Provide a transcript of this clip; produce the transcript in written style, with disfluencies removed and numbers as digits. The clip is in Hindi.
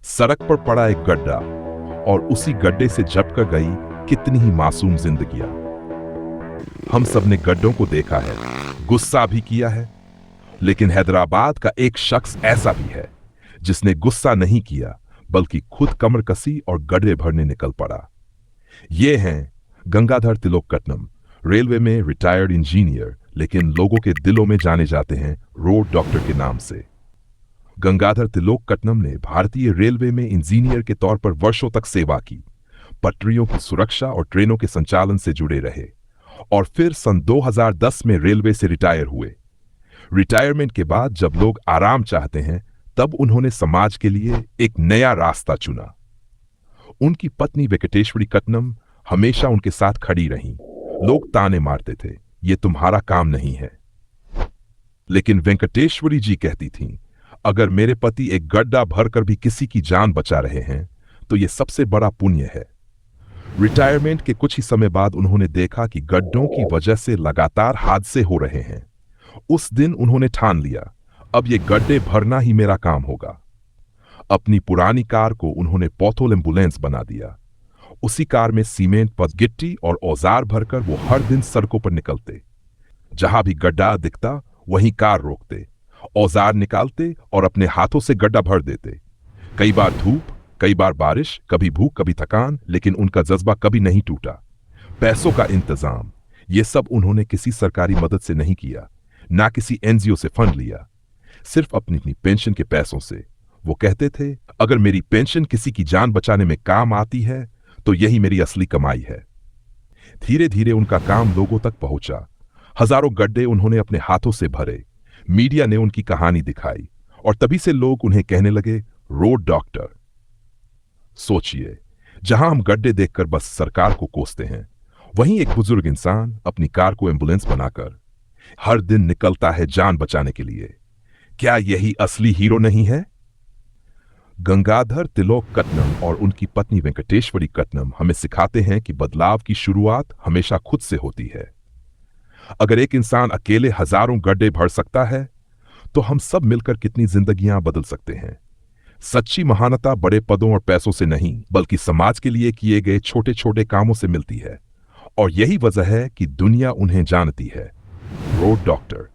सड़क पर पड़ा एक गड्ढा और उसी गड्ढे से झपकर गई कितनी ही मासूम जिंदगियां। हम सबने गड्ढों को देखा है, गुस्सा भी किया है, लेकिन हैदराबाद का एक शख्स ऐसा भी है जिसने गुस्सा नहीं किया बल्कि खुद कमर कसी और गड्ढे भरने निकल पड़ा। ये हैं गंगाधर तिलोककट्टनम, रेलवे में रिटायर्ड इंजीनियर, लेकिन लोगों के दिलों में जाने जाते हैं रोड डॉक्टर के नाम से। गंगाधर तिलोककट्टनम ने भारतीय रेलवे में इंजीनियर के तौर पर वर्षों तक सेवा की, पटरियों की सुरक्षा और ट्रेनों के संचालन से जुड़े रहे और फिर सन 2010 में रेलवे से रिटायर हुए। रिटायरमेंट के बाद जब लोग आराम चाहते हैं, तब उन्होंने समाज के लिए एक नया रास्ता चुना। उनकी पत्नी वेंकटेश्वरी कट्टनम हमेशा उनके साथ खड़ी रहीं। लोग ताने मारते थे, ये तुम्हारा काम नहीं है, लेकिन वेंकटेश्वरी जी कहती थीं, अगर मेरे पति एक गड्ढा भरकर भी किसी की जान बचा रहे हैं तो यह सबसे बड़ा पुण्य है। रिटायरमेंट के कुछ ही समय बाद उन्होंने देखा कि गड्ढों की वजह से लगातार हादसे हो रहे हैं। उस दिन उन्होंने ठान लिया, अब ये गड्ढे भरना ही मेरा काम होगा। अपनी पुरानी कार को उन्होंने पोथोल एम्बुलेंस बना दिया। उसी कार में सीमेंट, गिट्टी और औजार भरकर वो हर दिन सड़कों पर निकलते। जहां भी गड्ढा दिखता वहीं कार रोकते, औजार निकालते और अपने हाथों से गड्ढा भर देते। कई बार धूप, कई बार बारिश, कभी भूख, कभी थकान, लेकिन उनका जज्बा कभी नहीं टूटा। पैसों का इंतजाम, ये सब उन्होंने किसी सरकारी मदद से नहीं किया, ना किसी एनजीओ से फंड लिया, सिर्फ अपनी पेंशन के पैसों से। वो कहते थे, अगर मेरी पेंशन किसी की जान बचाने में काम आती है तो यही मेरी असली कमाई है। धीरे धीरे उनका काम लोगों तक पहुंचा। हजारों गड्ढे उन्होंने अपने हाथों से भरे। मीडिया ने उनकी कहानी दिखाई और तभी से लोग उन्हें कहने लगे रोड डॉक्टर। सोचिए, जहां हम गड्ढे देखकर बस सरकार को कोसते हैं, वहीं एक बुजुर्ग इंसान अपनी कार को एम्बुलेंस बनाकर हर दिन निकलता है जान बचाने के लिए। क्या यही असली हीरो नहीं है? गंगाधर तिलोककट्टनम और उनकी पत्नी वेंकटेश्वरी कट्टनम हमें सिखाते हैं कि बदलाव की शुरुआत हमेशा खुद से होती है। अगर एक इंसान अकेले हजारों गड्ढे भर सकता है, तो हम सब मिलकर कितनी जिंदगियां बदल सकते हैं। सच्ची महानता बड़े पदों और पैसों से नहीं, बल्कि समाज के लिए किए गए छोटे छोटे कामों से मिलती है। और यही वजह है कि दुनिया उन्हें जानती है, रोड डॉक्टर।